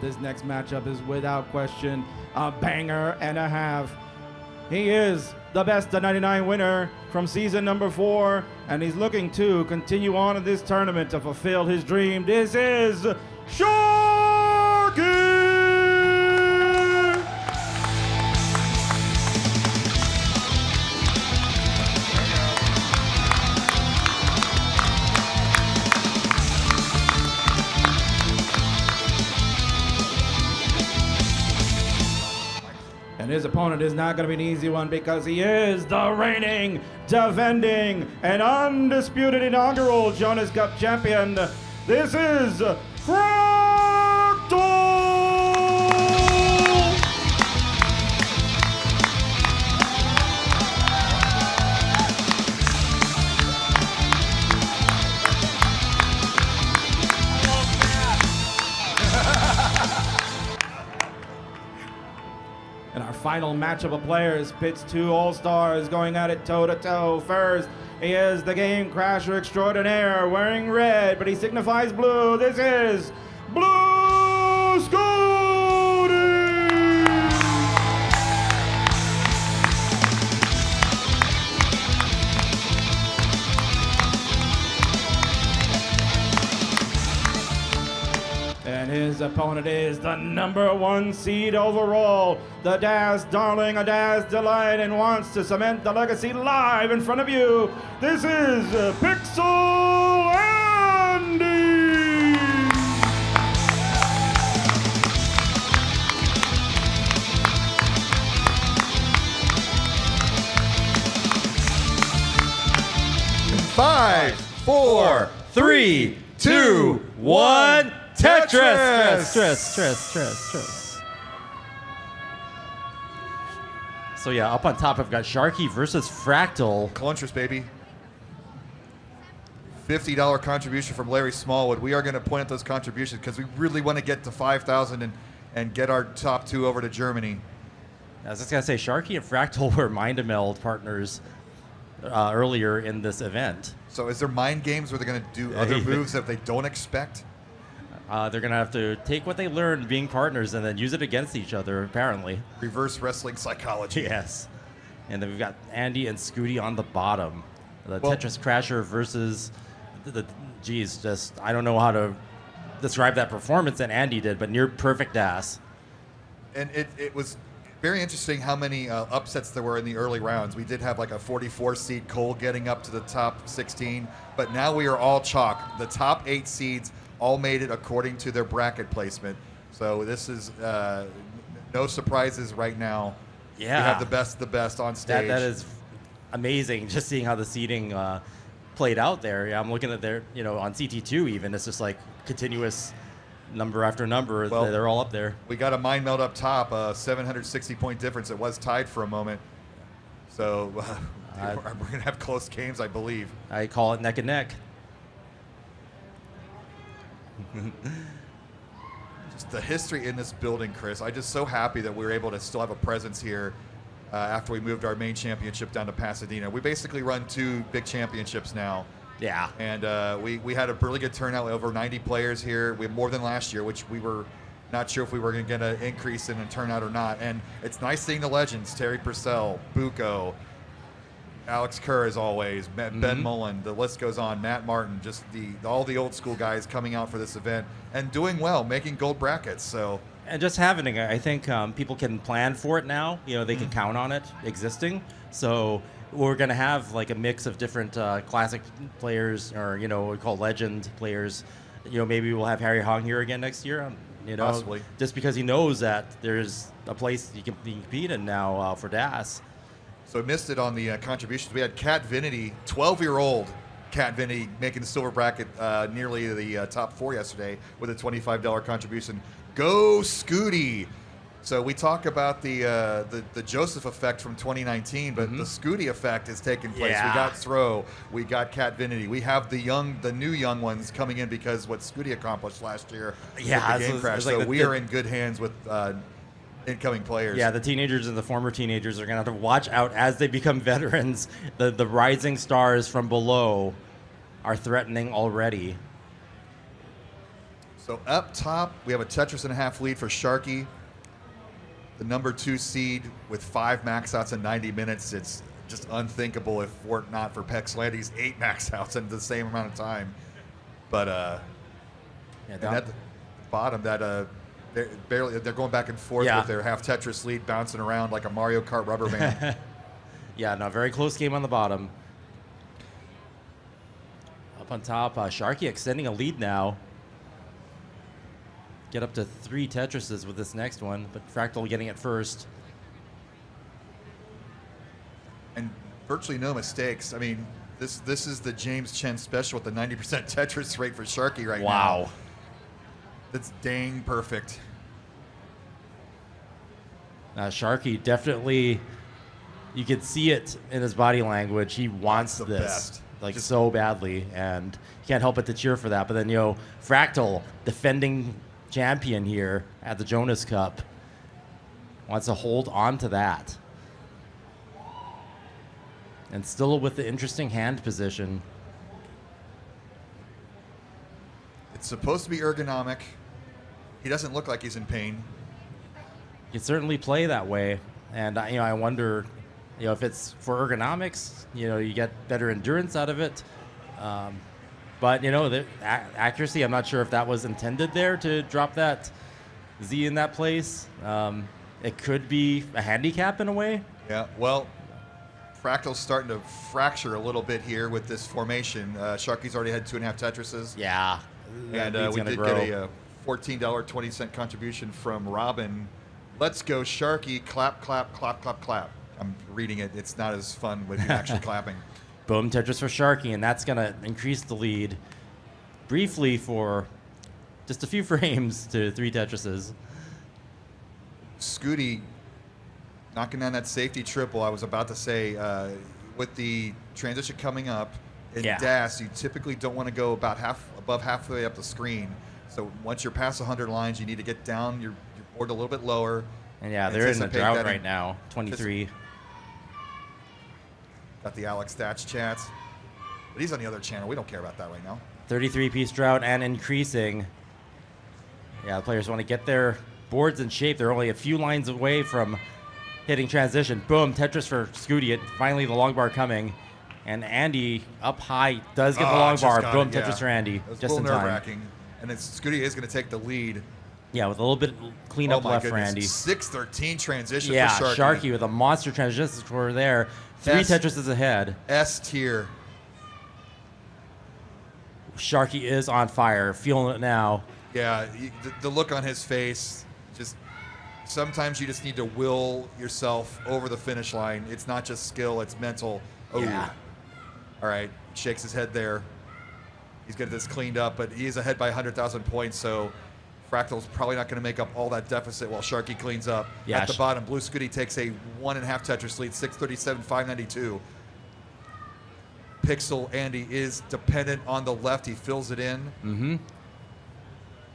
This next matchup is without question a banger and a half. He is the best of 99 winner from season number 4, and he's looking to continue on in this tournament to fulfill his dream. This is Sharky! And his opponent is not going to be an easy one because he is the reigning, defending, and undisputed inaugural Jonas Cup champion. This is Fractal! And our final matchup of players pits two all-stars going at it toe-to-toe. First, he is the game crasher extraordinaire wearing red, but he signifies blue. This is Blue Scuti! And his opponent is the #1 seed overall, the DAS darling, a DAS delight, and wants to cement the legacy live in front of you. This is Pixel Andy! Five, four, three, two, one. Tetris! Stress. So yeah, up on top I've got Sharky versus Fractal. Clunchers, baby. $50 contribution from Larry Smallwood. We are going to point at those contributions because we really want to get to 5,000 and get our top two over to Germany. I was just going to say, Sharky and Fractal were mind-meld partners earlier in this event. So is there mind games where they're going to do other moves that they don't expect? They're going to have to take what they learned being partners and then use it against each other, apparently. Reverse wrestling psychology. Yes. And then we've got Andy and Scuti on the bottom. The Tetris Crasher versus I don't know how to describe that performance that Andy did, but near perfect ass. And it was very interesting how many upsets there were in the early rounds. We did have like a 44 seed Cole getting up to the top 16, but now we are all chalk. The top 8 seeds all made it according to their bracket placement. So this is no surprises right now. Yeah. We have the best on stage. That is amazing, just seeing how the seeding played out there. Yeah, I'm looking at their, on CT2 even, it's just like continuous number after number. Well, they're all up there. We got a mind meld up top, 760-point difference. It was tied for a moment. So we're going to have close games, I believe. I call it neck and neck. Just the history in this building, Chris. I'm just so happy that we were able to still have a presence here after we moved our main championship down to Pasadena. We basically run 2 big championships now. Yeah. And we had a really good turnout, over 90 players here. We have more than last year, which we were not sure if we were going to get an increase in a turnout or not. And it's nice seeing the legends, Terry Purcell, Bucco, Alex Kerr as always, Ben Mullen, the list goes on, Matt Martin, just all the old school guys coming out for this event and doing well, making gold brackets. So and just having it, I think people can plan for it now. They can count on it existing. So we're going to have like a mix of different classic players, or what we call legend players. Maybe we'll have Harry Hong here again next year. Possibly. Just because he knows that there's a place you can compete in now for DAS. So missed it on the contributions. We had Kat Vinity, 12-year-old Kat Vinity, making the silver bracket nearly the top 4 yesterday with a $25 contribution. Go Scuti! So we talk about the Joseph effect from 2019, but the Scuti effect is taking place. Yeah. We got Throw, we got Kat Vinity, we have the new young ones coming in because what Scuti accomplished last year with the game crash. Like so we are in good hands with incoming players. Yeah, the teenagers and the former teenagers are going to have to watch out as they become veterans. The rising stars from below are threatening already. So up top, we have a Tetris and a half lead for Sharky. The number 2 seed with 5 max outs in 90 minutes. It's just unthinkable if were it not for Pex Landy's 8 max outs in the same amount of time. But and at the bottom, they're going back and forth with their half Tetris lead, bouncing around like a Mario Kart rubber band. Yeah, no, very close game on the bottom. Up on top, Sharky extending a lead now. Get up to 3 Tetrises with this next one, but Fractal getting it first. And virtually no mistakes. I mean, this is the James Chen special with the 90% Tetris rate for Sharky right now. Wow. That's dang perfect. Sharky definitely, you could see it in his body language. He wants this best. like so badly, and you can't help but to cheer for that. But then, Fractal, defending champion here at the Jonas Cup, wants to hold on to that. And still with the interesting hand position. It's supposed to be ergonomic. He doesn't look like he's in pain. You can certainly play that way. And, I wonder, if it's for ergonomics, you get better endurance out of it. But, the accuracy, I'm not sure if that was intended there to drop that Z in that place. It could be a handicap in a way. Yeah, well, Fractal's starting to fracture a little bit here with this formation. Sharky's already had 2.5 Tetrises. Yeah. And we did get a $14.20 contribution from Robin. Let's go, Sharky. Clap, clap, clap, clap, clap. I'm reading it. It's not as fun with you actually clapping. Boom, Tetris for Sharky, and that's going to increase the lead briefly for just a few frames to 3 Tetrises. Scuti knocking down that safety triple. I was about to say, with the transition coming up in DAS, you typically don't want to go above halfway up the screen. So once you're past 100 lines, you need to get down your board a little bit lower. And they're in the drought right now, 23. Got the Alex Thatch chats. But he's on the other channel. We don't care about that right now. 33-piece drought and increasing. Yeah, the players want to get their boards in shape. They're only a few lines away from hitting transition. Boom, Tetris for Scuti. Finally, the long bar coming. And Andy up high does get the long bar. Boom, Tetris for Andy. It was just a in little time. nerve-wracking. And Scuti is going to take the lead. Yeah, with a little bit cleanup left for Andy. 6-13 transition for Sharky. Sharky. With a monster transition score there. 3 Tetrises ahead. S tier. Sharky is on fire. Feeling it now. Yeah, the look on his face, just sometimes you just need to will yourself over the finish line. It's not just skill, it's mental. Oh, yeah. All right, shakes his head there. He's getting this cleaned up, but he is ahead by 100,000 points, so Fractal's probably not going to make up all that deficit while Sharky cleans up. Yeah, at the bottom, Blue Scuti takes a 1.5 Tetris lead, 637, 592. Pixel Andy is dependent on the left. He fills it in. Mm-hmm.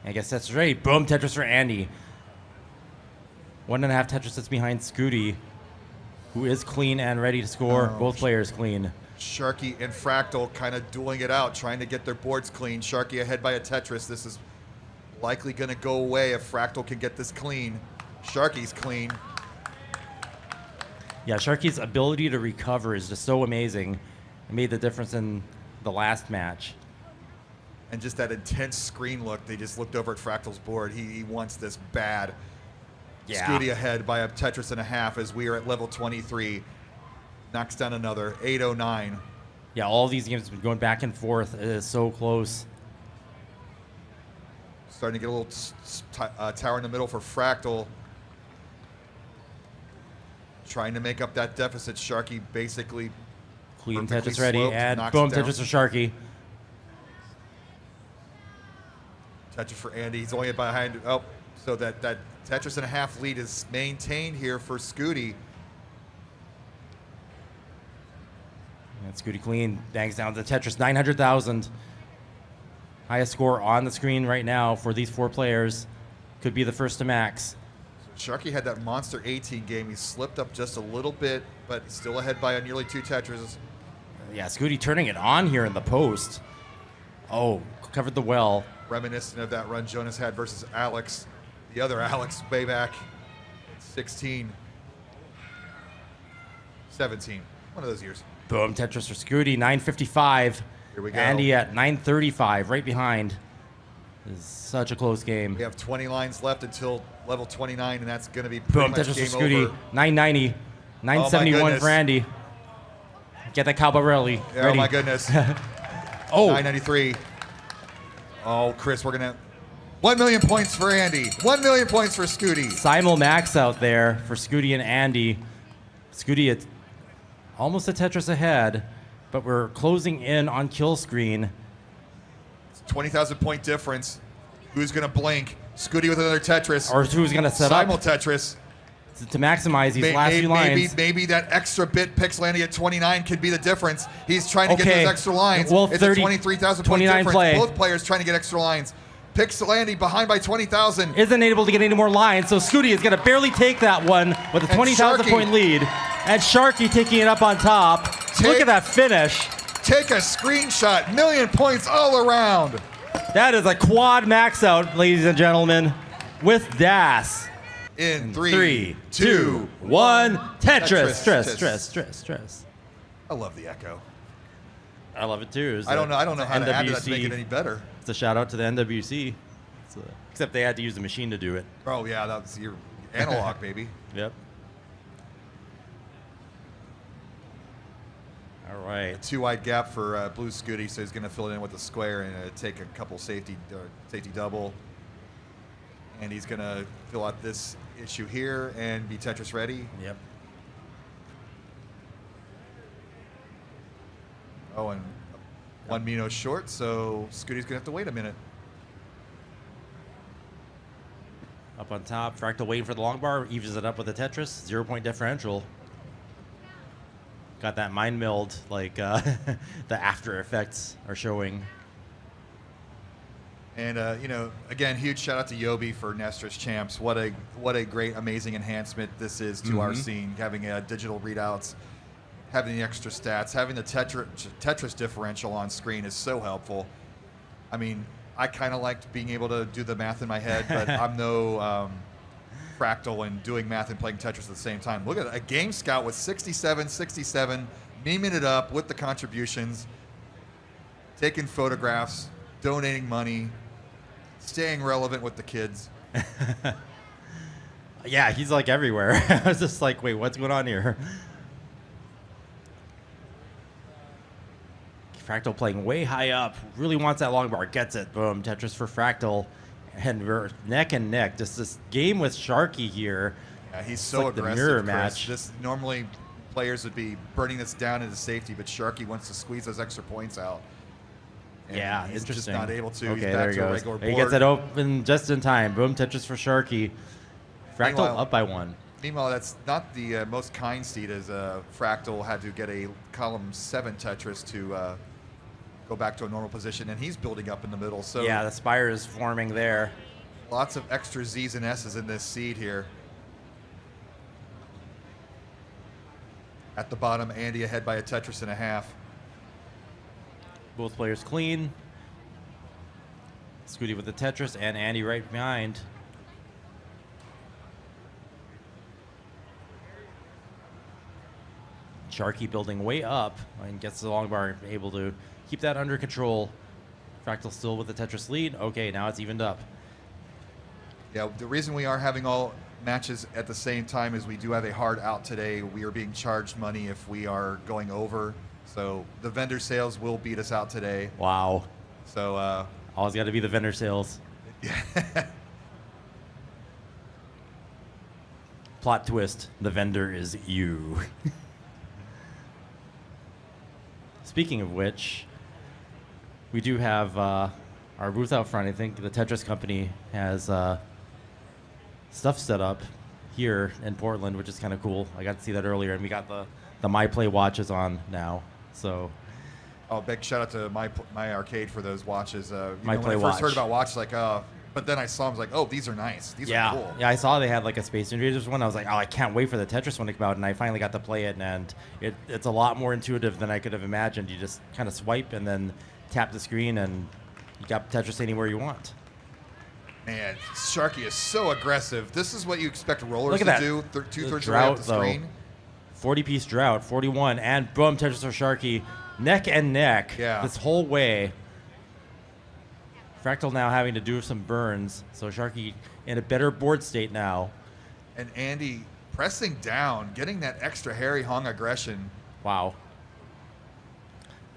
I guess that's right. Boom, Tetris for Andy. 1.5 Tetris that's behind Scuti, who is clean and ready to score. Both players clean. Sharky and Fractal kind of dueling it out, trying to get their boards clean. Sharky ahead by a Tetris. This is likely going to go away if Fractal can get this clean. Sharky's clean. Yeah, Sharky's ability to recover is just so amazing. It made the difference in the last match. And just that intense screen look. They just looked over at Fractal's board. He wants this bad. Yeah. Scuti ahead by a Tetris and a half as we are at level 23. Knocks down another. 809. Yeah, all these games have been going back and forth. It is so close. Starting to get a little tower in the middle for Fractal. Trying to make up that deficit. Sharky basically Clean perfectly Tetris ready, sloped, and knocks boom, it down. Tetris for Sharky. Tetris for Andy. He's only behind. Oh, so that Tetris and a half lead is maintained here for Scuti. And Scuti clean, bangs down the Tetris, 900,000. Highest score on the screen right now for these 4 players. Could be the first to max. Sharky had that monster 18 game. He slipped up just a little bit, but still ahead by nearly 2 Tetrises. Yeah, Scuti turning it on here in the post. Oh, covered the well. Reminiscent of that run Jonas had versus Alex, the other Alex, way back in 16, 17, one of those years. Boom, Tetris for Scuti, 9:55. Here we go. Andy at 9:35, right behind. This is such a close game. We have 20 lines left until level 29, and that's going to be Boom, pretty Tetris much for game Scuti, over. 990, 971 for Andy. Get that Cabarelli. Oh ready. my goodness. Oh, 993. Oh, Chris, we're going to... 1 million points for Andy. 1 million points for Scuti. Simul max out there for Scuti and Andy. Scuti at almost a Tetris ahead, but we're closing in on kill screen. 20,000 point difference. Who's going to blink? Scuti with another Tetris. Or who's going to set Simul up Tetris. to maximize these last few lines. Maybe that extra bit Pixel Andy at 29 could be the difference. He's trying to get those extra lines. Well, it's 30, a 23,000 point 29 difference. play. Both players trying to get extra lines. Pixel Andy behind by 20,000. Isn't able to get any more lines, so Scuti is going to barely take that one with a 20,000 point lead. And Sharky taking it up on top. Look at that finish. Take a screenshot. 1 million points all around. That is a quad max out, ladies and gentlemen, with DAS. In 3, 2, 1. Tetris. Stress. I love the echo. I love it too. I don't know how to add to that to make NWC. it any better. It's a shout out to the NWC. Except they had to use the machine to do it. Oh yeah, that was your analog, baby. Yep. All right. 2-wide gap for Blue Scuti, so he's going to fill it in with a square and take a couple safety double. And he's going to fill out this issue here and be Tetris ready. Yep. Oh, and 1 Mino short, so Scuti's going to have to wait a minute. Up on top, Fractal waiting for the long bar, evens it up with a Tetris, 0-point differential. Got that mind meld, like the after effects are showing. And again, huge shout out to Yobi for Nestor's Champs. What a great, amazing enhancement this is to our scene. Having digital readouts, having the extra stats, having the Tetris differential on screen is so helpful. I mean, I kind of liked being able to do the math in my head, but I'm no Fractal and doing math and playing Tetris at the same time. Look at it, a Game Scout with 67, memeing it up with the contributions, taking photographs, donating money, staying relevant with the kids. Yeah, he's like everywhere. I was just like, wait, what's going on here? Fractal playing way high up, really wants that long bar, gets it. Boom, Tetris for Fractal. And we're neck and neck. Just this game with Sharky here. Yeah, he's so like the aggressive, mirror Chris. match. This normally players would be burning this down into safety, but Sharky wants to squeeze those extra points out. And Yeah, he's interesting. just not able to. Okay, He's back there he to a goes. regular board. He gets it open just in time. Boom, Tetris for Sharky. Fractal Meanwhile- up by 1. Meanwhile, that's not the most kind seat, as Fractal had to get a column 7 Tetris to go back to a normal position, and he's building up in the middle. So Yeah, the spire is forming there. lots of extra Z's and S's in this seed here. At the bottom, Andy ahead by a Tetris and a half. Both players clean. Scuti with the Tetris and Andy right behind. Sharky building way up and gets the long bar, able to keep that under control. Fractal still with the Tetris lead. Okay, now it's evened up. Yeah, the reason we are having all matches at the same time is we do have a hard out today. We are being charged money if we are going over. So the vendor sales will beat us out today. Wow. So Always got to be the vendor sales. Plot twist, the vendor is you. Speaking of which, we do have our booth out front. I think the Tetris company has stuff set up here in Portland, which is kind of cool. I got to see that earlier, and we got the My Play watches on now. So, oh, big shout out to my arcade for those watches. My when Play I first watch. heard about watches, like, but then I saw them, like, oh, these are nice. These are cool. Yeah, I saw they had like a Space Invaders one. I was like, oh, I can't wait for the Tetris one to come out, and I finally got to play it, and it's a lot more intuitive than I could have imagined. You just kind of swipe and then tap the screen, and you got Tetris anywhere you want. Man, Sharky is so aggressive. This is what you expect rollers Look at to that. do. Two-thirds The way up drought, the screen. 40-piece drought, 41, and boom, Tetris or Sharky, neck and neck this whole way. Fractal now having to do some burns, so Sharky in a better board state now. And Andy pressing down, getting that extra Harry Hung aggression. Wow.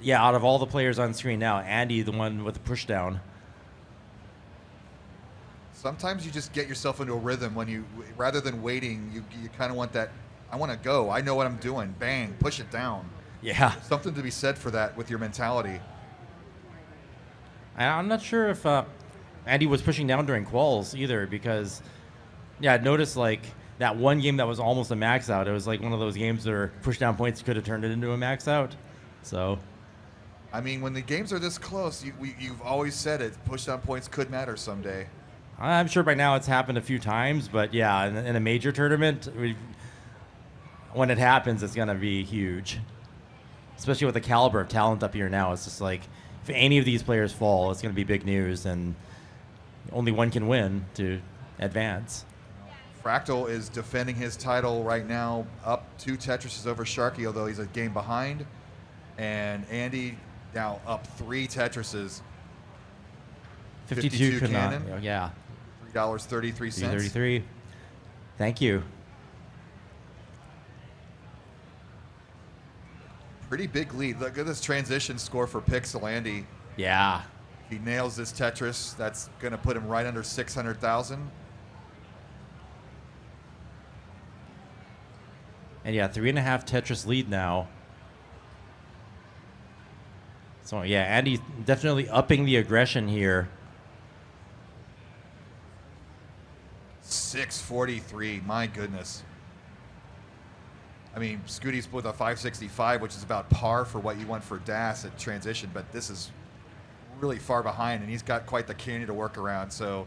Yeah, out of all the players on screen now, Andy the one with the push down. Sometimes you just get yourself into a rhythm when you, rather than waiting, you kind of want that, I want to go. I know what I'm doing. Bang, push it down. Yeah. Something to be said for that with your mentality. I'm not sure if Andy was pushing down during quals either, because, yeah, I noticed like that one game that was almost a max out. It was like one of those games where push down points could have turned it into a max out. So, I mean, when the games are this close, you've always said it. Push down points could matter someday. I'm sure by now it's happened a few times, but yeah, in a major tournament, when it happens, it's going to be huge. Especially with the caliber of talent up here now. It's just like, if any of these players fall, it's going to be big news, and only one can win to advance. Fractal is defending his title right now, up 2 Tetrises over Sharky, although he's a game behind. And Andy now up 3 Tetrises. 52 could not. Cannon. Yeah. $3.33. 333. Thank you. Pretty big lead. Look at this transition score for Pixel Andy. Yeah. He nails this Tetris. That's going to put him right under 600,000. And yeah, 3.5 Tetris lead now. So yeah, Andy definitely upping the aggression here. 643. My goodness. I mean, Scuti's with a 565, which is about par for what you want for DAS at transition, but this is really far behind, and he's got quite the canyon to work around. So,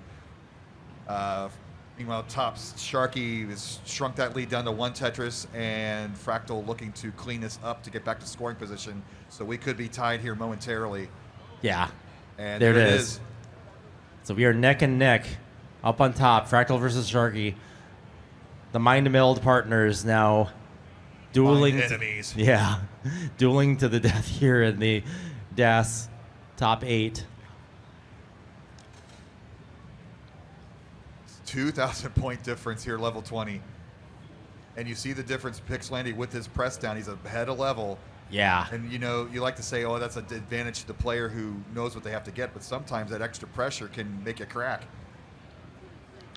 meanwhile, tops Sharky has shrunk that lead down to 1 Tetris, and Fractal looking to clean this up to get back to scoring position. So we could be tied here momentarily. Yeah. And there it is. So we are neck and neck up on top, Fractal versus Sharky. The mind meld partners now dueling. Enemies. Yeah. Dueling to the death here in the DAS top 8. 2,000 point difference here, level 20. And you see the difference, Pixelandy with his press down. He's ahead of level. Yeah. And you know, you like to say, oh, that's an advantage to the player who knows what they have to get, but sometimes that extra pressure can make you crack.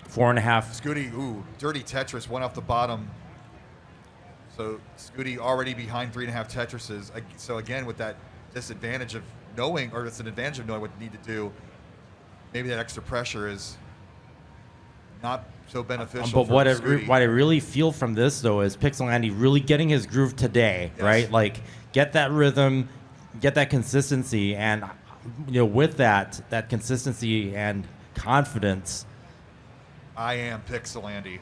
4.5. Scuti, ooh, dirty Tetris, one off the bottom. So Scuti already behind 3.5 Tetrises. So again, with that disadvantage of knowing, or it's an advantage of knowing what you need to do, maybe that extra pressure is not so beneficial. But for Scuti. what I really feel from this though is Pixelandy really getting his groove today, Yes. right? Like get that rhythm, get that consistency, and you know, with that consistency and confidence. I am Pixelandy.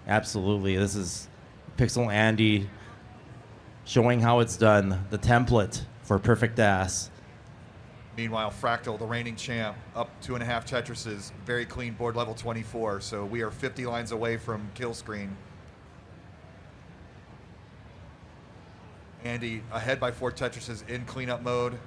Absolutely, this is Pixel Andy showing how it's done, the template for perfect DAS. Meanwhile, Fractal, the reigning champ, up 2.5 Tetrises, very clean board, level 24. So we are 50 lines away from kill screen. Andy ahead by 4 Tetrises in cleanup mode.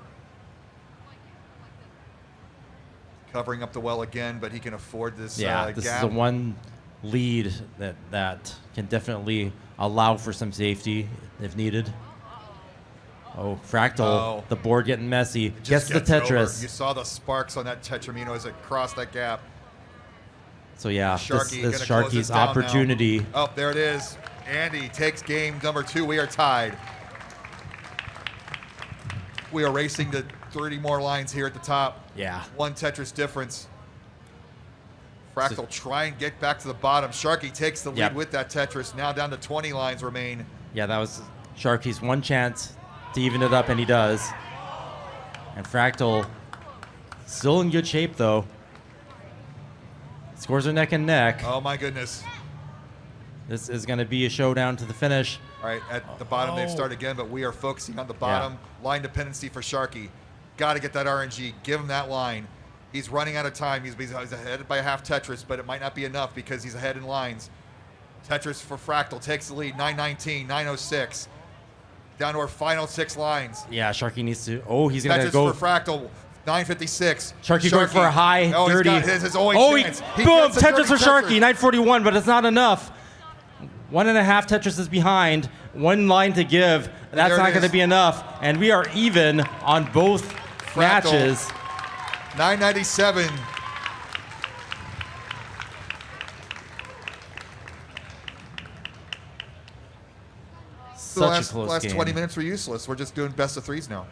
Covering up the well again, but he can afford this Yeah, this gap. is the one lead that can definitely allow for some safety if needed. Oh, Fractal, the board getting messy. Gets the Tetris. Over. You saw the sparks on that Tetramino as it crossed that gap. So yeah, Sharky this gonna close Sharky's this down opportunity. now. Oh, there it is. Andy takes game number 2. We are tied. We are racing to 30 more lines here at the top. Yeah. 1 Tetris difference. Fractal try and get back to the bottom. Sharky takes the lead with that Tetris. Now down to 20 lines remain. Yeah, that was Sharky's one chance to even it up, and he does. And Fractal still in good shape, though. Scores are neck and neck. Oh, my goodness. This is going to be a showdown to the finish. All right, at the bottom they've started again, but we are focusing on the bottom. Line dependency for Sharky. got to get that RNG. Give him that line. He's running out of time. He's ahead by a half Tetris, but it might not be enough because he's ahead in lines. Tetris for Fractal takes the lead, 9:19, 9:06. Down to our final 6 lines. Yeah, Sharky needs to. Oh, he's going to go. Tetris for Fractal, 9:56. Sharky going for a high 30. He's got his only chance. Boom, Tetris for Sharky, 9:41, but it's not enough. 1.5 Tetris is behind. 1 line to give. That's not going to be enough. And we are even on both Fractal, matches. 9:97. Such a close last game. 20 minutes were useless. We're just doing best of 3s now.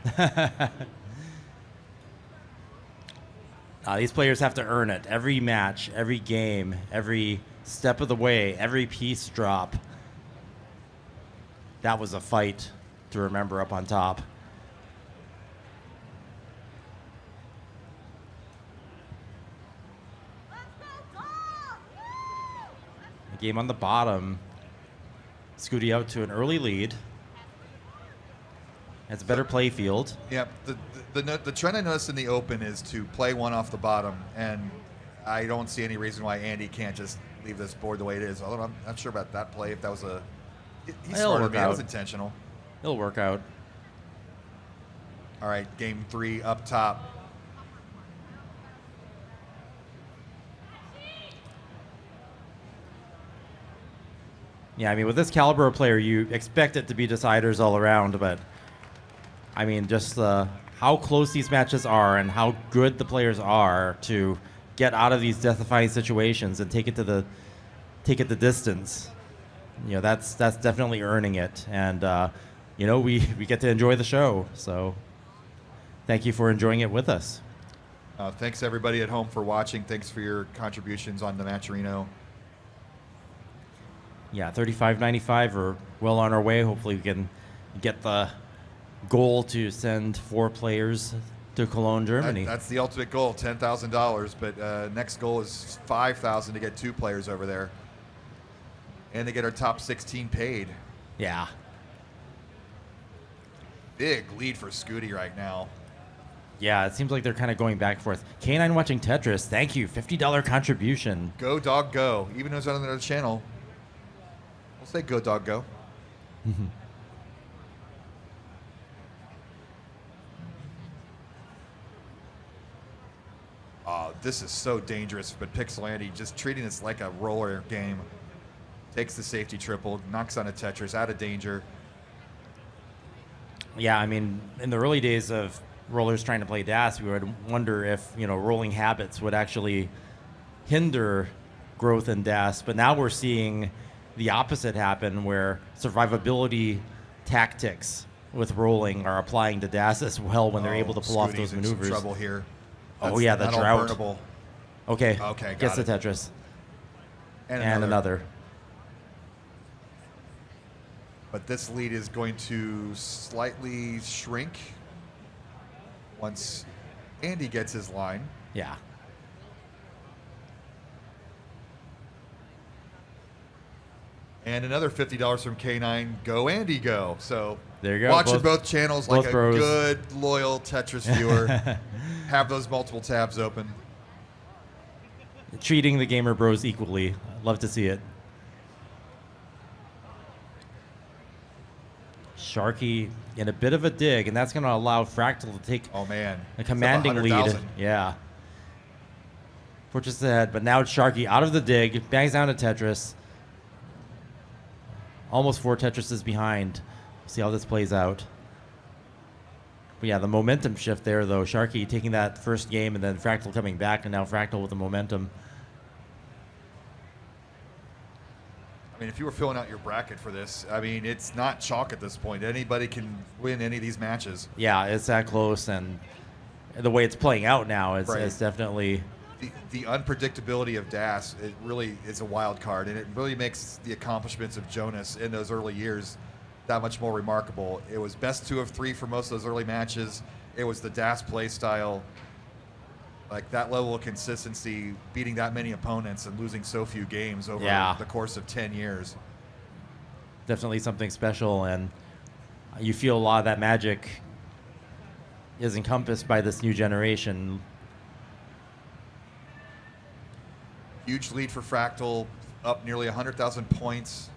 These players have to earn it. Every match, every game, every step of the way, every piece drop. That was a fight to remember up on top. The game on the bottom. Scuti out to an early lead. Has a better play field. Yep. The trend I noticed in the Open is to play one off the bottom, and I don't see any reason why Andy can't just leave this board the way it is. Although I'm not sure about that play. If that was he's smarter than me. That was intentional. It'll work out. All right, game 3 up top. Yeah, I mean, with this caliber of player, you expect it to be deciders all around, but I mean, just how close these matches are and how good the players are to get out of these death-defying situations and take it the distance. You know, that's definitely earning it, and you know, we get to enjoy the show. So, thank you for enjoying it with us. Thanks everybody at home for watching. Thanks for your contributions on the Matcherino. Yeah, 35.95. We're well on our way. Hopefully, we can get the goal to send 4 players to Cologne, Germany. That's the ultimate goal, $10,000. But next goal is $5,000 to get 2 players over there, and to get our top 16 paid. Yeah. Big lead for Scuti right now. Yeah, it seems like they're kind of going back and forth. K9 watching Tetris, thank you. $50 contribution. Go dog go. Even though it's on another channel, we'll say go dog go. This is so dangerous, but Pixel Andy just treating this like a roller game. Takes the safety triple, knocks on a Tetris, out of danger. Yeah, I mean, in the early days of rollers trying to play DAS, we would wonder if, you know, rolling habits would actually hinder growth in DAS. But now we're seeing the opposite happen, where survivability tactics with rolling are applying to DAS as well when they're able to pull off those Scuti's in maneuvers. some trouble here. Oh yeah, the drought. Burnable. Okay. Okay, Gets got the it. Tetris. And another. But this lead is going to slightly shrink once Andy gets his line. Yeah. And another $50 from K9. Go Andy, go. So there you go. Watching both channels like a bros. good, loyal Tetris viewer. Have those multiple tabs open. Treating the gamer bros equally. Love to see it. Sharky in a bit of a dig, and that's going to allow Fractal to take a commanding lead. Yeah. Fortress ahead, but now it's Sharky out of the dig, bangs down to Tetris. Almost 4 Tetrises behind. See how this plays out. But yeah, the momentum shift there, though. Sharky taking that first game, and then Fractal coming back, and now Fractal with the momentum. I mean, if you were filling out your bracket for this, I mean, it's not chalk at this point. Anybody can win any of these matches. Yeah, it's that close, and the way it's playing out now, it's definitely... The unpredictability of DAS, it really is a wild card, and it really makes the accomplishments of Jonas in those early years that much more remarkable. It was best 2 of 3 for most of those early matches. It was the DAS play style, like that level of consistency, beating that many opponents and losing so few games over the course of 10 years. Definitely something special, and you feel a lot of that magic is encompassed by this new generation. Huge lead for Fractal, up nearly 100,000 points.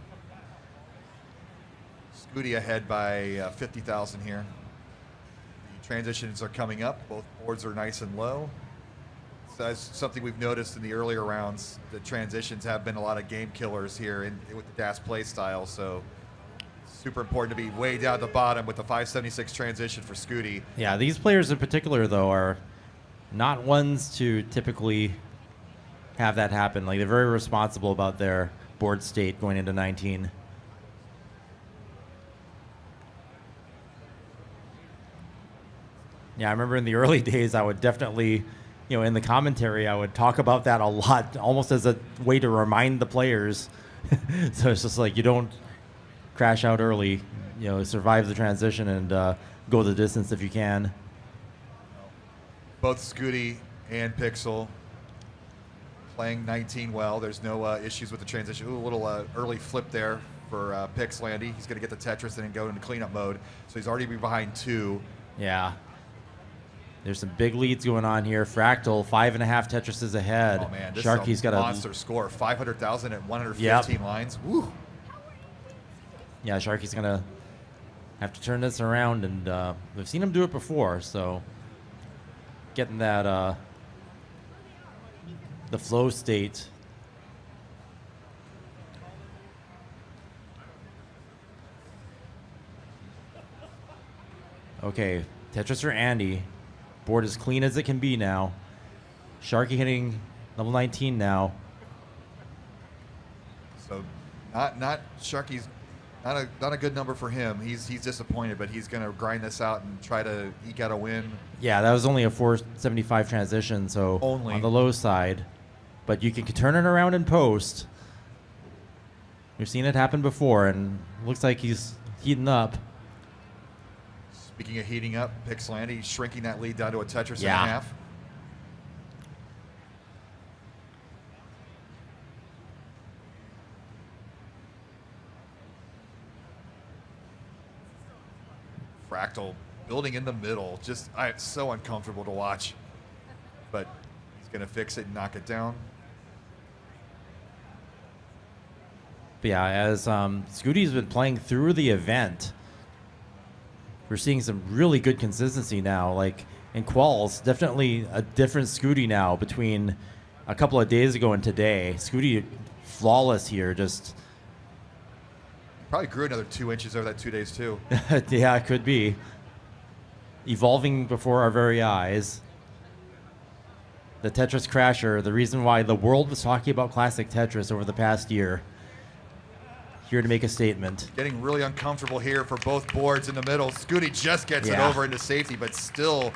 Scuti ahead by 50,000 here. The transitions are coming up. Both boards are nice and low. So that's something we've noticed in the earlier rounds. The transitions have been a lot of game killers here with the DAS play style. So super important to be way down at the bottom with the 576 transition for Scuti. Yeah, these players in particular, though, are not ones to typically have that happen. Like, they're very responsible about their board state going into 19. Yeah, I remember in the early days, I would definitely, in the commentary, I would talk about that a lot, almost as a way to remind the players. So it's just like, you don't crash out early, survive the transition and go the distance if you can. Both Scuti and Pixel playing 19 well. There's no issues with the transition. Ooh, a little early flip there for Pixlandy. He's going to get the Tetris and go into cleanup mode. So he's already behind 2. Yeah. There's some big leads going on here. Fractal, 5.5 Tetrises ahead. Oh man, this Sharky's is a got monster score. 500,000 at 115 lines. Woo. Yeah, Sharky's gonna have to turn this around, and we've seen him do it before. So getting that the flow state. Okay, Tetris for Andy. Board as clean as it can be now. Sharky hitting level 19 now. So not Sharky's not a good number for him. He's disappointed, but he's gonna grind this out and try to eke out a win. Yeah, that was only a 475 transition, so only on the low side. But you can turn it around in post. We've seen it happen before, and looks like he's heating up. Speaking of heating up, Pixlandy shrinking that lead down to a Tetris and a half. Fractal building in the middle. Just, it's so uncomfortable to watch. But he's going to fix it and knock it down. But yeah, as Scuti's been playing through the event, we're seeing some really good consistency now. Like in quals, definitely a different Scuti now between a couple of days ago and today. Scuti flawless here, just probably grew another 2 inches over that 2 days too. yeah, it could be. Evolving before our very eyes. The Tetris Crasher, the reason why the world was talking about Classic Tetris over the past year. Here to make a statement. Getting really uncomfortable here for both boards in the middle. Scuti just gets it over into safety, but still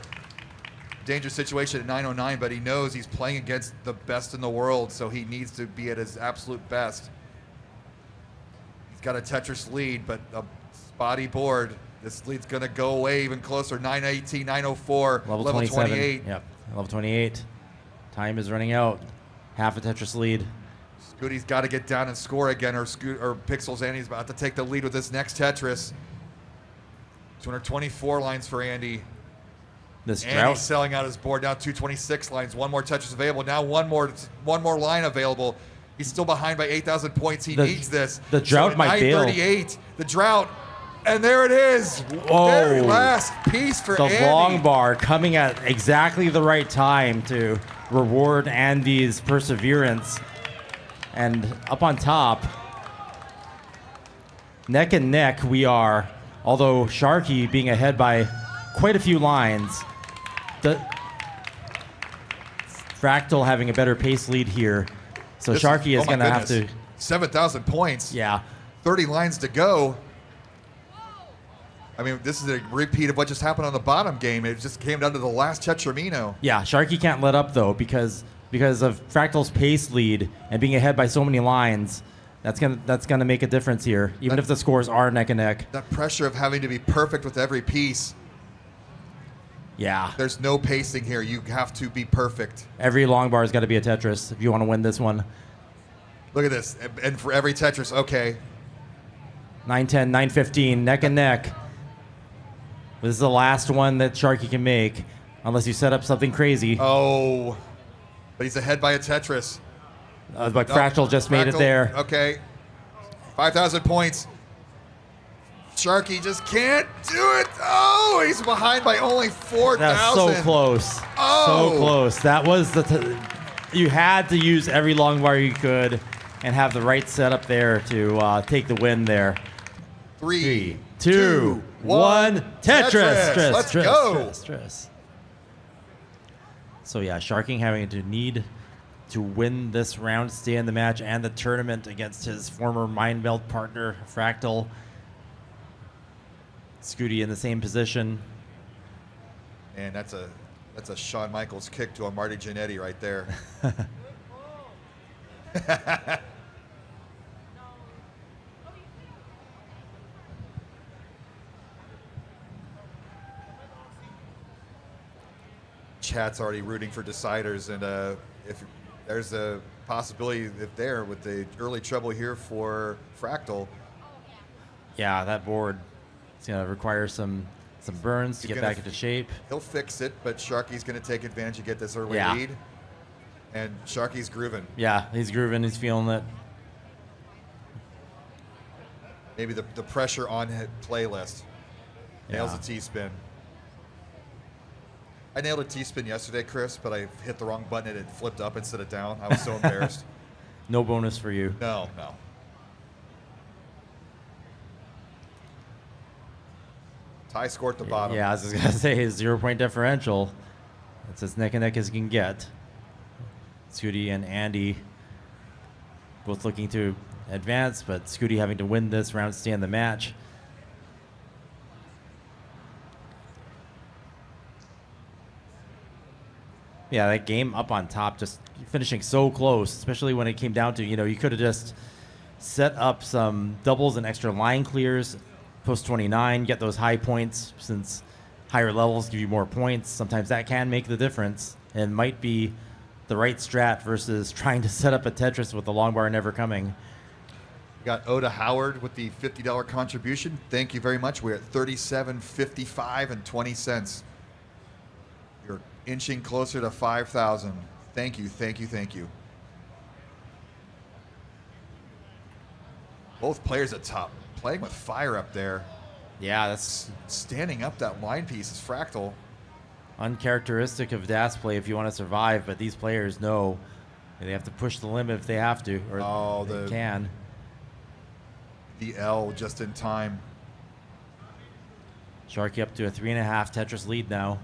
dangerous situation at 909, but he knows he's playing against the best in the world, so he needs to be at his absolute best. He's got a Tetris lead, but a spotty board. This lead's going to go away even closer. 918, 904, level 28. Yep, level 28. Time is running out. Half a Tetris lead. Scuti's got to get down and score again, or Pixels Andy's about to take the lead with this next Tetris. 224 lines for Andy. This Andy's drought selling out his board now. 226 lines. One more Tetris available. Now one more line available. He's still behind by 8,000 points. He needs this. The drought might bail. 938. The drought. And there it is. Whoa. Very last piece for the Andy. long bar coming at exactly the right time to reward Andy's perseverance. And up on top, neck and neck we are, although Sharky being ahead by quite a few lines. The Fractal having a better pace lead here. So Sharky is going to have to... 7,000 points. Yeah. 30 lines to go. I mean, this is a repeat of what just happened on the bottom game. It just came down to the last Tetramino. Yeah, Sharky can't let up, though, because of Fractal's pace lead and being ahead by so many lines. That's gonna make a difference here, even if the scores are neck and neck. That pressure of having to be perfect with every piece. Yeah. There's no pacing here. You have to be perfect. Every long bar has got to be a Tetris if you want to win this one. Look at this. And for every Tetris, okay. 910, 915, neck and neck. This is the last one that Sharky can make, unless you set up something crazy. Oh, but he's ahead by a Tetris. But Fractal just made it there. Okay. 5,000 points. Sharky just can't do it. Oh, he's behind by only 4,000. That's so close. Oh. So close. That was you had to use every long bar you could and have the right setup there to take the win there. 3, 2, 1. Tetris. Let's go. Tetris. So yeah, Sharking having to need to win this round, stay in the match and the tournament against his former Mind Meld partner, Fractal. Scuti in the same position. And that's a Shawn Michaels kick to a Marty Jannetty right there. Chat's already rooting for deciders, and if there's a possibility if there with the early trouble here for Fractal. Yeah, that board is going to require some burns to get back into shape. He'll fix it, but Sharky's going to take advantage and get this early lead. And Sharky's grooving. Yeah, he's grooving. He's feeling it. Maybe the pressure on his playlist. Nails a T-spin. I nailed a T-spin yesterday, Chris, but I hit the wrong button and it flipped up instead of down. I was so embarrassed. No bonus for you. No. Tie score at the bottom. Yeah, I was just going to say, 0-point differential. It's as neck and neck as you can get. Scuti and Andy both looking to advance, but Scuti having to win this round, stay in the match. Yeah, that game up on top, just finishing so close, especially when it came down to, you could have just set up some doubles and extra line clears, post 29, get those high points, since higher levels give you more points. Sometimes that can make the difference and might be the right strat versus trying to set up a Tetris with the long bar never coming. We got Oda Howard with the $50 contribution. Thank you very much. We're at $37.55 and 20 cents. You're inching closer to 5,000. Thank you. Both players at top, playing with fire up there. Yeah, that's standing up that line piece is Fractal. Uncharacteristic of DAS play if you want to survive, but these players know they have to push the limit if they have to, or they can. The L just in time. Sharky up to a 3.5 Tetris lead now,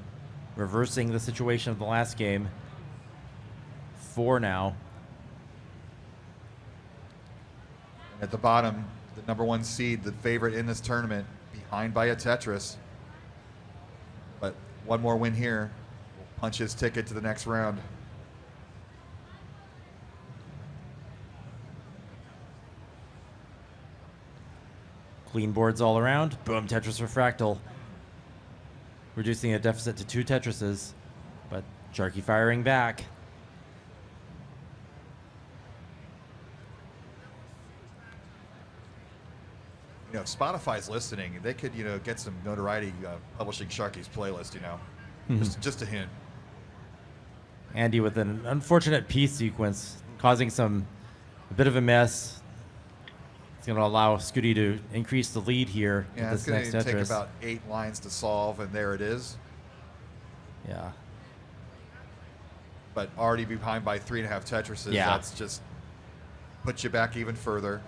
reversing the situation of the last game. 4 now. At the bottom, the #1 seed, the favorite in this tournament, behind by a Tetris. But one more win here will punch his ticket to the next round. Clean boards all around. Boom, Tetris for Fractal. Reducing a deficit to 2 Tetrises, but Sharky firing back. If Spotify's listening, they could, get some notoriety publishing Sharky's playlist, just a hint. Andy with an unfortunate piece sequence, causing a bit of a mess. It's going to allow Scuti to increase the lead here. Yeah, it's going to take about 8 lines to solve, and there it is. Yeah. But already behind by 3.5 Tetrises, that's just puts you back even further.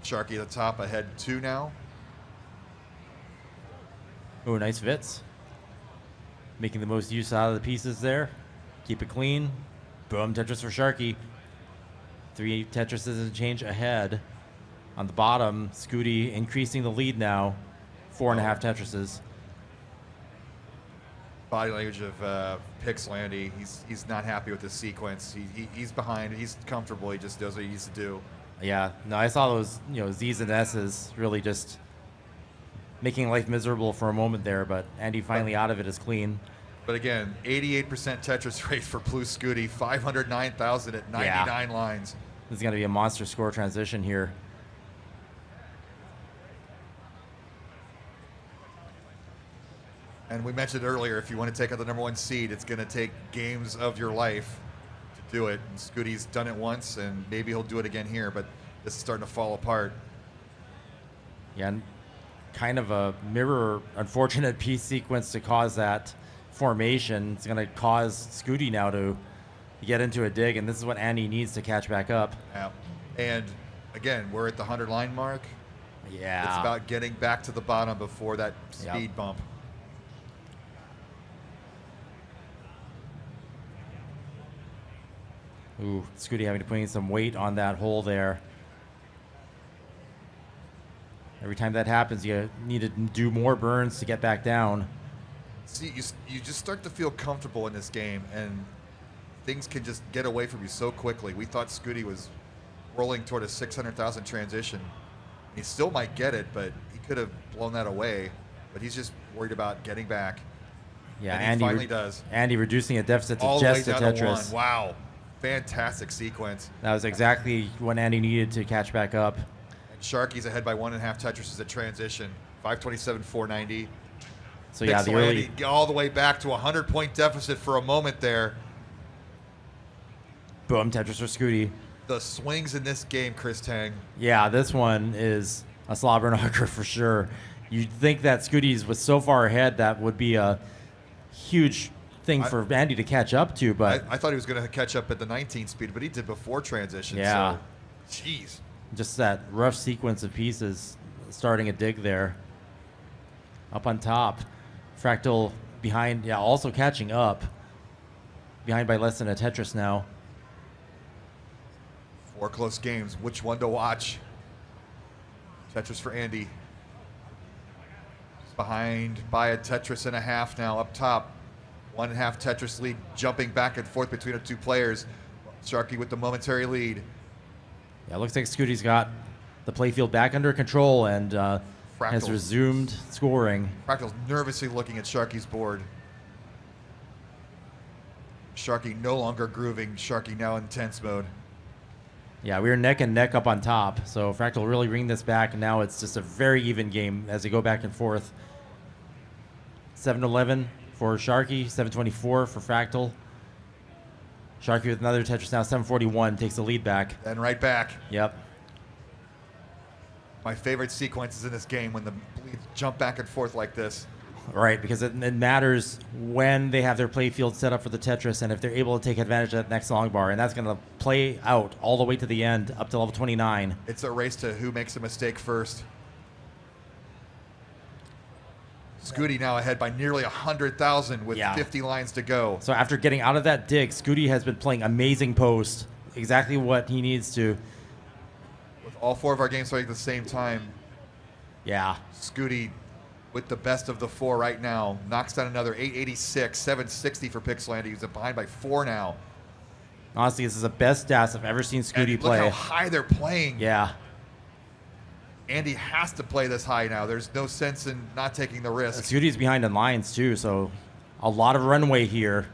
Sharky at the top, ahead 2 now. Oh, nice Vits. Making the most use out of the pieces there. Keep it clean. Boom, Tetris for Sharky. 3 Tetrises and change ahead. On the bottom, Scuti increasing the lead now. 4.5 Tetrises. Body language of Pixel Andy. He's not happy with this sequence. He's behind. He's comfortable. He just does what he needs to do. Yeah, no, I saw those, Z's and S's really just making life miserable for a moment there, but Andy finally out of it is clean. But again, 88% Tetris rate for Blue Scuti, 509,000 at 99 lines. This is going to be a monster score transition here. And we mentioned earlier, if you want to take out the #1 seed, it's going to take games of your life to do it. And Scuti's done it once, and maybe he'll do it again here, but this is starting to fall apart. Yeah, and kind of a mirror, unfortunate piece sequence to cause that formation. It's going to cause Scuti now to get into a dig, and this is what Andy needs to catch back up. Yeah. And again, we're at the 100 line mark. Yeah. It's about getting back to the bottom before that speed bump. Ooh, Scuti having to put in some weight on that hole there. Every time that happens, you need to do more burns to get back down. See, you just start to feel comfortable in this game, and things can just get away from you so quickly. We thought Scuti was rolling toward a 600,000 transition. He still might get it, but he could have blown that away. But he's just worried about getting back. Yeah, and Andy he finally does. Andy reducing a deficit to All the way just a down to Tetris. 1. Wow. Fantastic sequence. That was exactly what Andy needed to catch back up. And Sharky's ahead by 1.5 Tetrises at transition. 527, 490. So yeah, the Pixel early Andy all the way back to a 100-point deficit for a moment there. boom Tetris for Scuti. The swings in this game, Chris Tang. Yeah, this one is a slobber knocker for sure. You'd think that Scuti's was so far ahead that would be a huge thing for Andy to catch up to, but I thought he was going to catch up at the 19 speed, but he did before transition. Yeah. So, jeez. just that rough sequence of pieces starting a dig there. Up on top. Fractal behind, yeah, also catching up. Behind by less than a Tetris now. 4 close games. Which one to watch? Tetris for Andy. He's behind by a Tetris and a half now up top. 1.5 Tetris lead, jumping back and forth between the two players. Sharky with the momentary lead. Yeah, it looks like Scuti's got the playfield back under control and has Fractal. resumed scoring. Fractal's nervously looking at Sharky's board. Sharky no longer grooving. Sharky now in tense mode. Yeah, we were neck and neck up on top, so Fractal really bringing this back, and now it's just a very even game as they go back and forth. 7-11 for Sharky, 7-24 for Fractal. Sharky with another Tetris now, 7-41, takes the lead back. And right back. Yep. My favorite sequences in this game when the leads jump back and forth like this. Right, because it matters when they have their play field set up for the Tetris and if they're able to take advantage of that next long bar, and that's going to play out all the way to the end, up to level 29. It's a race to who makes a mistake first. Scuti now ahead by nearly 100,000 with 50 lines to go. So after getting out of that dig, Scuti has been playing amazing post, exactly what he needs to. With all 4 of our games starting at the same time. Yeah. Scuti with the best of the 4 right now. Knocks down another 886, 760 for Pixel Andy. He's behind by 4 now. Honestly, this is the best stats I've ever seen Scuti play. Look how high they're playing. Yeah. Andy has to play this high now. There's no sense in not taking the risk. Scuti's behind in lines too, so a lot of runway here.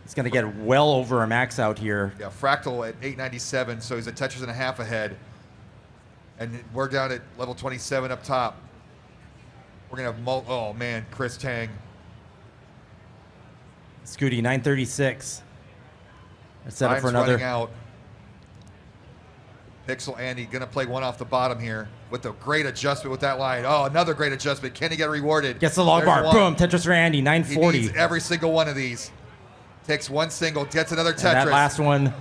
He's going to get well over a max out here. Yeah, Fractal at 897, so he's a Tetris and a half ahead. And we're down at level 27 up top. We're going to have, oh man, Chris Tang. Scuti, 936. Let's set up for Time's another. running out. Pixel Andy going to play one off the bottom here with a great adjustment with that line. Oh, another great adjustment. Can he get rewarded? Gets the log bar. Boom. Tetris for Andy. 940. He needs every single one of these. Takes one single, gets another Tetris. And that last one,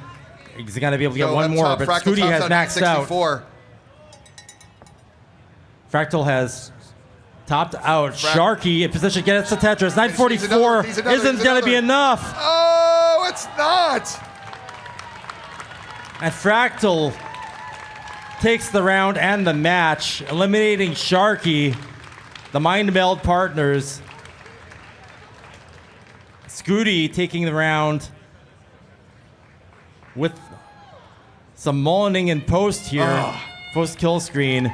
he's going to be able to get So one up more, top, but Fractal Scuti tops has out maxed out. 964. Fractal has topped out. Sharky in position gets the Tetris. 944 isn't going to be enough. Oh, it's not. And Fractal takes the round and the match, eliminating Sharky, the Mind Meld partners. Scuti taking the round with some mullining in post here. Post kill screen.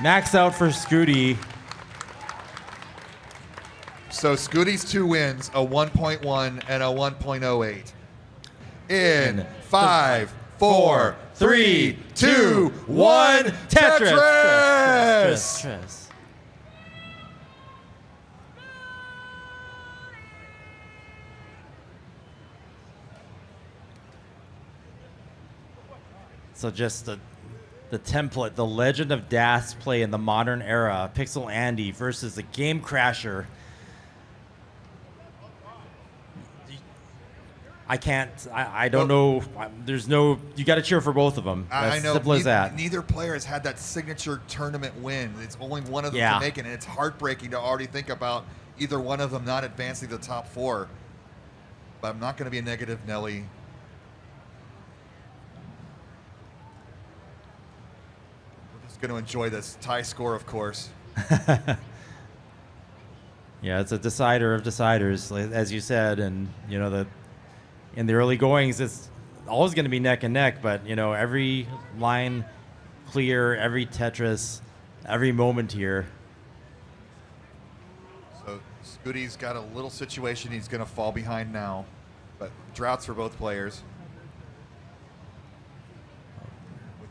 Max out for Scuti. So Scuti's 2 wins, a 1.1 and a 1.08. In 5, 4, 3, 2, 1, Tetris! Tetris. So just the template, the Legend of Das play in the modern era, Pixel Andy versus the Game Crasher. I don't know. There's no, you got to cheer for both of them. I know. Simple as that. Neither player has had that signature tournament win. It's only one of them to make it, and it's heartbreaking to already think about either one of them not advancing to the top 4. But I'm not going to be a negative Nelly. We're just going to enjoy this tie score, of course. Yeah, it's a decider of deciders, as you said, and you know in the early goings, it's always going to be neck and neck. But you know, every line clear, every Tetris, every moment here. So Scuti's got a little situation. He's going to fall behind now, but droughts for both players.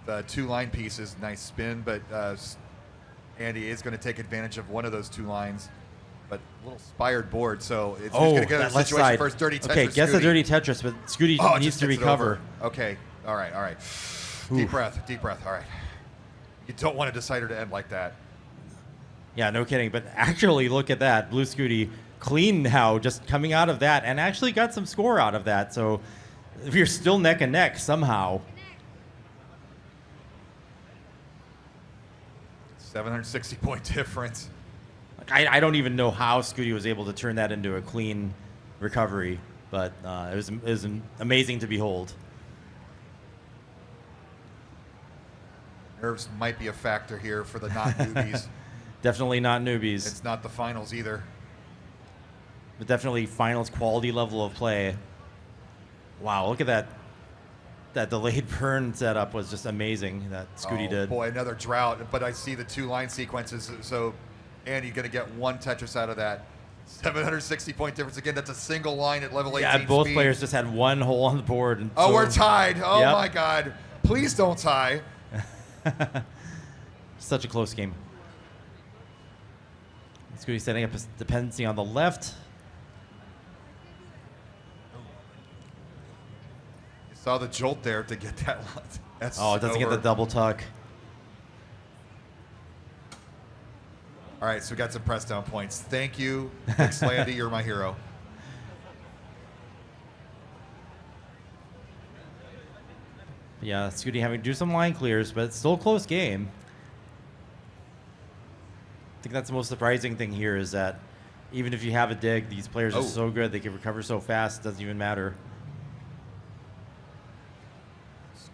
With 2 line pieces, nice spin, but Andy is going to take advantage of one of those 2 lines. But a little spired board, so it's going to get a situation side. first. Dirty Tetris. Okay, gets Scudi. a dirty Tetris, but Scuti needs to recover. Okay, all right. Deep breath. All right. You don't want a decider to end like that. Yeah, no kidding. But actually, look at that. Blue Scuti clean now, just coming out of that, and actually got some score out of that. So if you're still neck and neck somehow. 760-point difference. I don't even know how Scuti was able to turn that into a clean recovery, but it was amazing to behold. Nerves might be a factor here for the not-newbies. Definitely not newbies. It's not the finals either. But definitely finals quality level of play. Wow, look at that. That delayed burn setup was just amazing that Scuti did. Boy, another drought, but I see the 2 line sequences, so Andy's going to get 1 Tetris out of that. 760-point difference. Again, that's a single line at level 18 Yeah, both speed. players just had 1 hole on the board. And oh, so, we're tied. Oh, yep. my God. Please don't tie. Such a close game. Scuti setting up his dependency on the left. You saw the jolt there to get that one. That's Oh, it doesn't get the double tuck. All right, so we got some press down points. Thank you, Landy. You're my hero. Yeah, Scuti having to do some line clears, but it's still a close game. I think that's the most surprising thing here is that even if you have a dig, these players are so good, they can recover so fast, it doesn't even matter.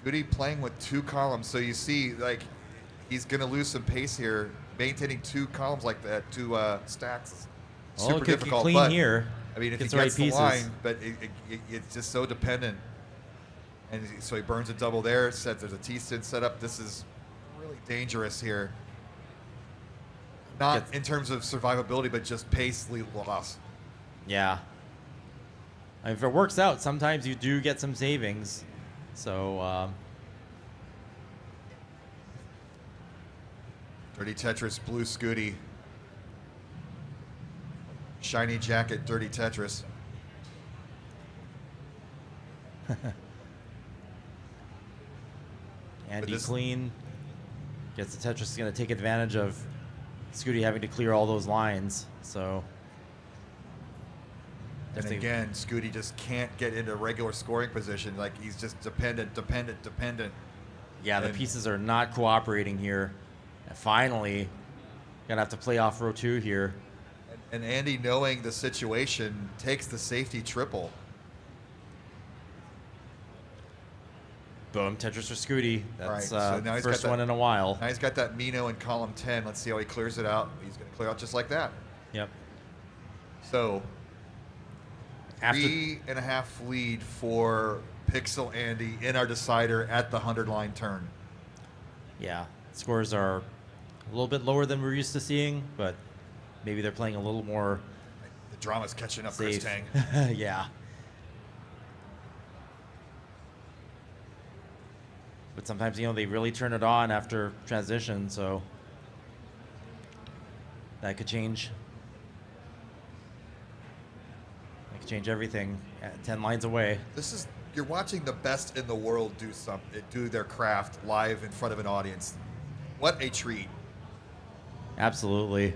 Scuti playing with 2 columns, so you see, like, he's going to lose some pace here. Maintaining 2 columns like that, 2 stacks, super difficult. Clean but here. I mean, if gets he gets the pieces. line, but it's just so dependent. And so he burns a double there. Said there's a T-Sin set up. This is really dangerous here. Not in terms of survivability, but just pace loss. Yeah. I mean, if it works out, sometimes you do get some savings. So, Dirty Tetris, Blue Scuti. Shiny jacket, Dirty Tetris. Andy clean. Gets the Tetris is going to take advantage of Scuti having to clear all those lines. So. And again, Scuti just can't get into regular scoring position. Like, he's just dependent. Yeah, the pieces are not cooperating here. And finally, gonna have to play off row 2 here. And Andy, knowing the situation, takes the safety triple. Boom, Tetris for Scuti. That's All right, so now he's first got that, one in a while. Now he's got that Mino in column 10. Let's see how he clears it out. He's going to clear out just like that. Yep. So, After 3.5 lead for Pixel Andy in our decider at the 100-line turn. Yeah, scores are a little bit lower than we're used to seeing, but maybe they're playing a little more The drama's catching up, safe. Chris Tang. Yeah. But sometimes, you know, they really turn it on after transition, so that could change. That could change everything at 10 lines away. This is you're watching the best in the world do their craft live in front of an audience. What a treat. Absolutely.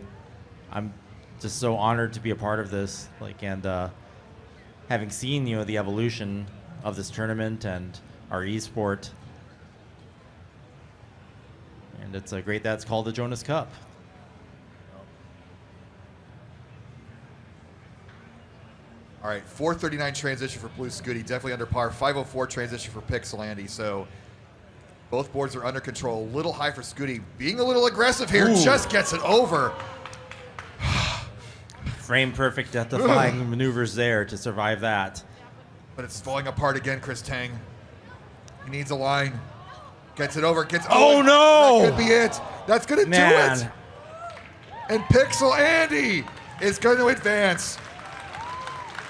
I'm just so honored to be a part of this, and having seen, the evolution of this tournament and our esport. And it's great that it's called the Jonas Cup. All right, 439 transition for Blue Scuti, definitely under par. 504 transition for Pixel Andy. So both boards are under control. A little high for Scuti. Being a little aggressive here, just gets it over. Frame perfect death-defying maneuvers there to survive that. But it's falling apart again, Chris Tang. He needs a line. Gets it over, Oh, no! That could be it. That's going to do it. And Pixel Andy is going to advance.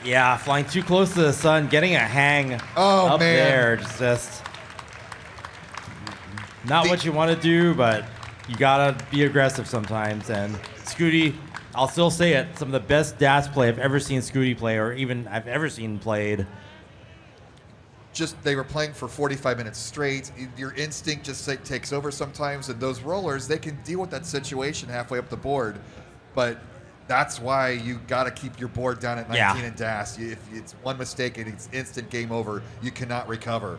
Yeah, flying too close to the sun, getting a hang up there. Just not what you want to do, but you gotta be aggressive sometimes. And Scuti, I'll still say it, some of the best DAS play I've ever seen Scuti play, or even I've ever seen played. Just they were playing for 45 minutes straight. Your instinct just takes over sometimes, and those rollers, they can deal with that situation halfway up the board. But that's why you got to keep your board down at 19 in DAS. If it's one mistake and it's instant game over, you cannot recover.